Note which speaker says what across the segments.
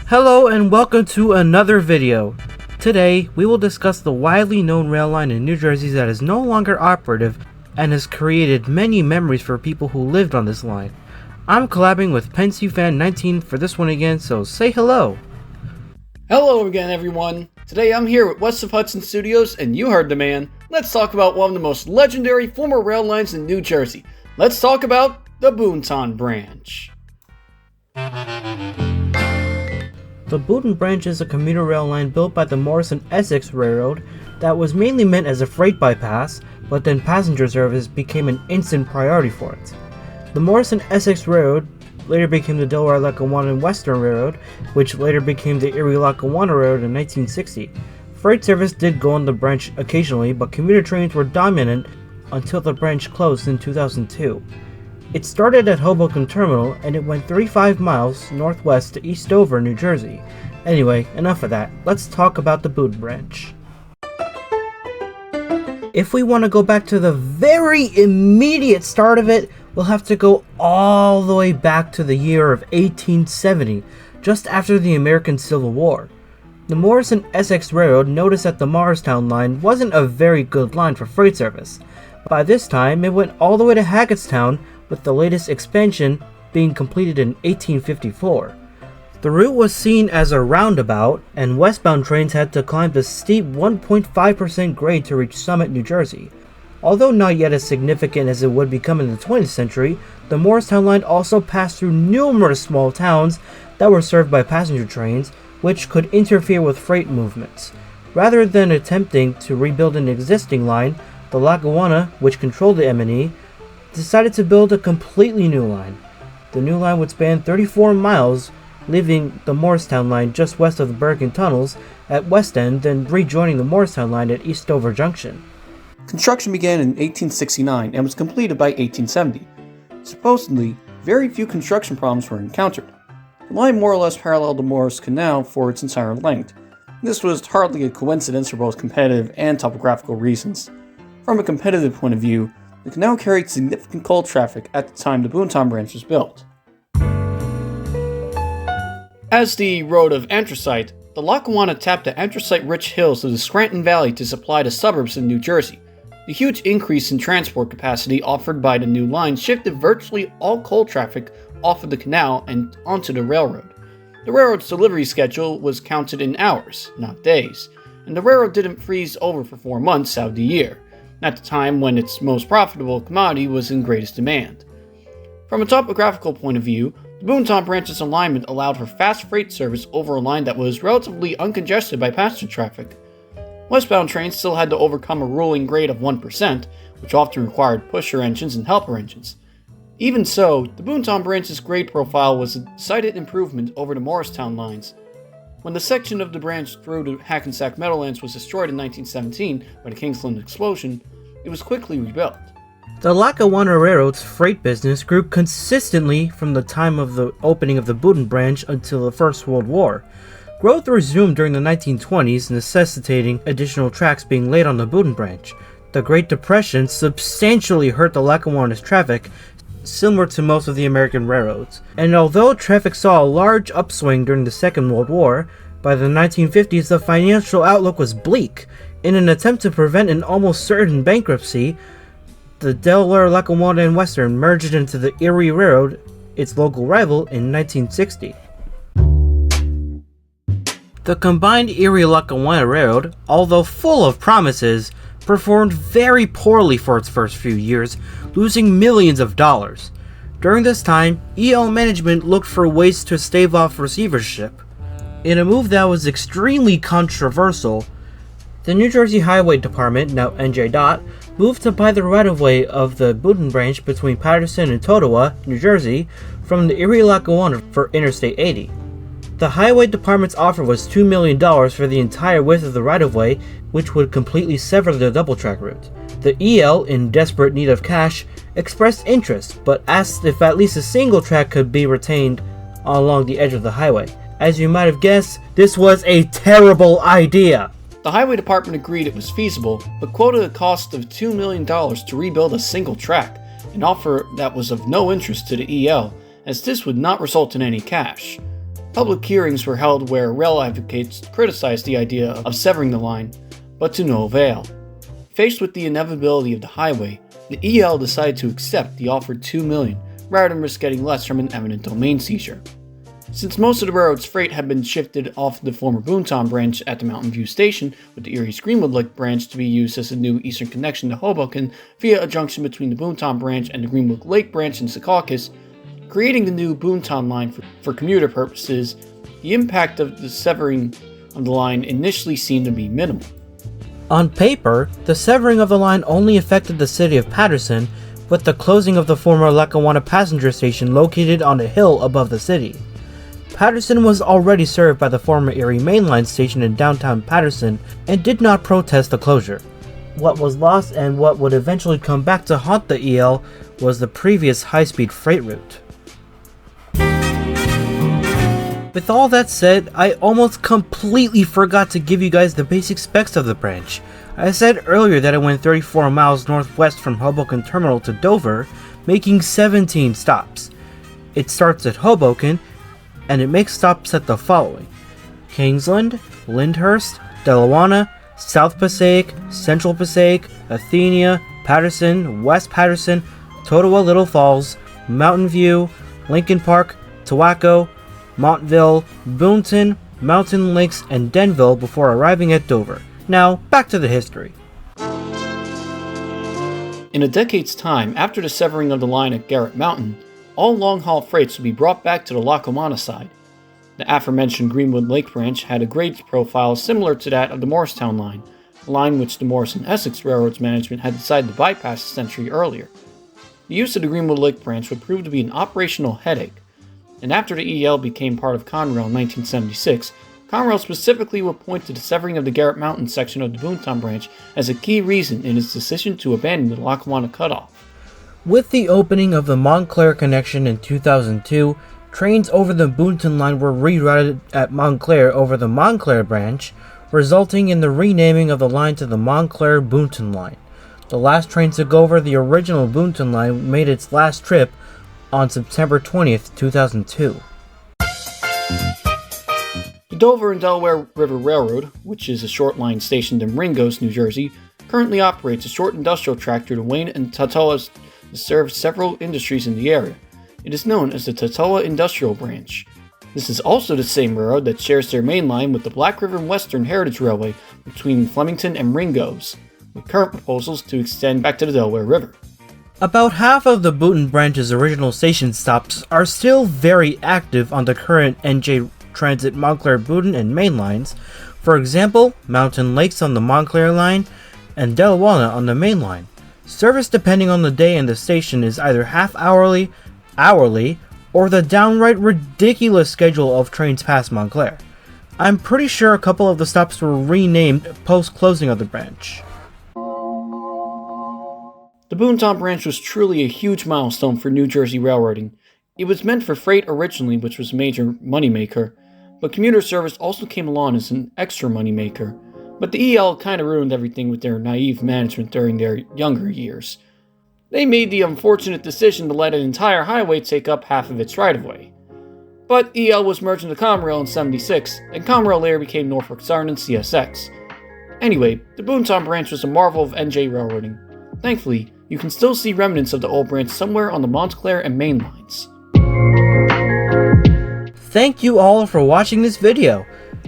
Speaker 1: Hello and welcome to another video. Today, we will discuss the widely known rail line in New Jersey that is no longer operative and has created many memories for people who lived on this line. I'm collabing with Pensyfan19 for this one again, so say hello.
Speaker 2: Hello again, everyone. Today I'm here with West of Hudson Studios, and you heard the man. Let's talk about one of the most legendary former rail lines in New Jersey. Let's talk about the Boonton Branch.
Speaker 1: The Boonton Branch is a commuter rail line built by the Morris Essex Railroad that was mainly meant as a freight bypass, but then passenger service became an instant priority for it. The Morris Essex Railroad later became the Delaware-Lackawanna and Western Railroad, which later became the Erie-Lackawanna Railroad in 1960. Freight service did go on the branch occasionally, but commuter trains were dominant until the branch closed in 2002. It started at Hoboken Terminal and it went 35 miles northwest to Eastover, New Jersey. Anyway, enough of that. Let's talk about the Boonton Branch. If we want to go back to the very immediate start of it, we'll have to go all the way back to the year of 1870, just after the American Civil War. The Morris Essex Railroad noticed that the Morristown line wasn't a very good line for freight service. By this time, it went all the way to Hackettstown, with the latest expansion being completed in 1854. The route was seen as a roundabout, and westbound trains had to climb the steep 1.5% grade to reach Summit, New Jersey. Although not yet as significant as it would become in the 20th century, the Morristown line also passed through numerous small towns that were served by passenger trains, which could interfere with freight movements. Rather than attempting to rebuild an existing line, the Lackawanna, which controlled the M&E, decided to build a completely new line. The new line would span 34 miles, leaving the Morristown line just west of the Bergen Tunnels at West End, then rejoining the Morristown line at Eastover Junction.
Speaker 2: Construction began in 1869 and was completed by 1870. Supposedly, very few construction problems were encountered. The line more or less paralleled the Morris Canal for its entire length. This was hardly a coincidence for both competitive and topographical reasons. From a competitive point of view, the canal carried significant coal traffic at the time the Boonton Branch was built. As the road of anthracite, the Lackawanna tapped the anthracite-rich hills of the Scranton Valley to supply the suburbs in New Jersey. The huge increase in transport capacity offered by the new line shifted virtually all coal traffic off of the canal and onto the railroad. The railroad's delivery schedule was counted in hours, not days, and the railroad didn't freeze over for 4 months out of the year, at the time when its most profitable commodity was in greatest demand. From a topographical point of view, the Boonton Branch's alignment allowed for fast freight service over a line that was relatively uncongested by passenger traffic. Westbound trains still had to overcome a ruling grade of 1%, which often required pusher engines and helper engines. Even so, the Boonton Branch's grade profile was a decided improvement over the Morristown lines. When the section of the branch through the Hackensack Meadowlands was destroyed in 1917 by the Kingsland explosion, it was quickly rebuilt.
Speaker 1: The Lackawanna Railroad's freight business grew consistently from the time of the opening of the Boonton Branch until the First World War. Growth resumed during the 1920s, necessitating additional tracks being laid on the Boonton Branch. The Great Depression substantially hurt the Lackawanna's traffic, similar to most of the American railroads. And although traffic saw a large upswing during the Second World War, by the 1950s the financial outlook was bleak. In an attempt to prevent an almost certain bankruptcy, the Delaware, Lackawanna, and Western merged into the Erie Railroad, its local rival, in 1960. The combined Erie-Lackawanna Railroad, although full of promises, performed very poorly for its first few years, losing millions of dollars. During this time, EL management looked for ways to stave off receivership. In a move that was extremely controversial, the New Jersey Highway Department, now NJ DOT, moved to buy the right-of-way of the Boonton Branch between Patterson and Totowa, New Jersey, from the Erie-Lackawanna for Interstate 80. The Highway Department's offer was $2 million for the entire width of the right-of-way, which would completely sever the double-track route. The EL, in desperate need of cash, expressed interest, but asked if at least a single track could be retained along the edge of the highway. As you might have guessed, this was a terrible idea!
Speaker 2: The Highway Department agreed it was feasible, but quoted a cost of $2 million to rebuild a single track, an offer that was of no interest to the EL, as this would not result in any cash. Public hearings were held where rail advocates criticized the idea of severing the line, but to no avail. Faced with the inevitability of the highway, the EL decided to accept the offered $2 million rather than risk getting less from an eminent domain seizure. Since most of the railroad's freight had been shifted off the former Boonton Branch at the Mountain View Station, with the Erie's Greenwood Lake Branch to be used as a new eastern connection to Hoboken via a junction between the Boonton Branch and the Greenwood Lake Branch in Secaucus, creating the new Boonton Line for commuter purposes, the impact of the severing of the line initially seemed to be minimal.
Speaker 1: On paper, the severing of the line only affected the city of Patterson, with the closing of the former Lackawanna passenger station located on a hill above the city. Patterson was already served by the former Erie Main Line station in downtown Patterson and did not protest the closure. What was lost and what would eventually come back to haunt the EL was the previous high-speed freight route. With all that said, I almost completely forgot to give you guys the basic specs of the branch. I said earlier that it went 34 miles northwest from Hoboken Terminal to Dover, making 17 stops. It starts at Hoboken, and it makes stops at the following: Kingsland, Lyndhurst, Delawana, South Passaic, Central Passaic, Athenia, Patterson, West Patterson, Totowa Little Falls, Mountain View, Lincoln Park, Towacco, Montville, Boonton, Mountain Lakes, and Denville before arriving at Dover. Now, back to the history.
Speaker 2: In a decade's time, after the severing of the line at Garrett Mountain, all long-haul freights would be brought back to the Lackawanna side. The aforementioned Greenwood Lake Branch had a grade profile similar to that of the Morristown line, a line which the Morris and Essex Railroad's management had decided to bypass a century earlier. The use of the Greenwood Lake Branch would prove to be an operational headache, and after the EL became part of Conrail in 1976, Conrail specifically would point to the severing of the Garrett Mountain section of the Boonton Branch as a key reason in its decision to abandon the Lackawanna cutoff.
Speaker 1: With the opening of the Montclair Connection in 2002, trains over the Boonton Line were rerouted at Montclair over the Montclair Branch, resulting in the renaming of the line to the Montclair Boonton Line. The last train to go over the original Boonton Line made its last trip on September 20th, 2002.
Speaker 2: The Dover and Delaware River Railroad, which is a short line stationed in Ringgoes, New Jersey, currently operates a short industrial track through the Wayne and Tatoas to serve several industries in the area. It is known as the Tatoa Industrial Branch. This is also the same railroad that shares their main line with the Black River and Western Heritage Railway between Flemington and Ringgoes, with current proposals to extend back to the Delaware River.
Speaker 1: About half of the Boonton Branch's original station stops are still very active on the current NJ Transit Montclair Boonton and Main lines. For example, Mountain Lakes on the Montclair line and Delawana on the Main line. Service depending on the day and the station is either half-hourly, hourly, or the downright ridiculous schedule of trains past Montclair. I'm pretty sure a couple of the stops were renamed post-closing of the branch.
Speaker 2: The Boonton Branch was truly a huge milestone for New Jersey railroading. It was meant for freight originally, which was a major moneymaker, but commuter service also came along as an extra moneymaker. But the EL kind of ruined everything with their naive management during their younger years. They made the unfortunate decision to let an entire highway take up half of its right-of-way. But EL was merged into Conrail in '76, and Conrail later became Norfolk Southern and CSX. Anyway, the Boonton Branch was a marvel of NJ railroading. Thankfully, you can still see remnants of the old branch somewhere on the Montclair and Main lines.
Speaker 1: Thank you all for watching this video.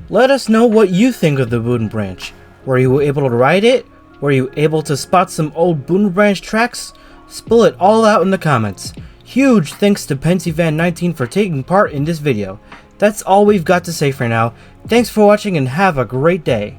Speaker 1: Let us know what you think of the Boonton Branch. Were you able to ride it? Were you able to spot some old Boonton Branch tracks? Spill it all out in the comments. Huge thanks to Pensyfan19 for taking part in this video. That's all we've got to say for now. Thanks for watching and have a great day.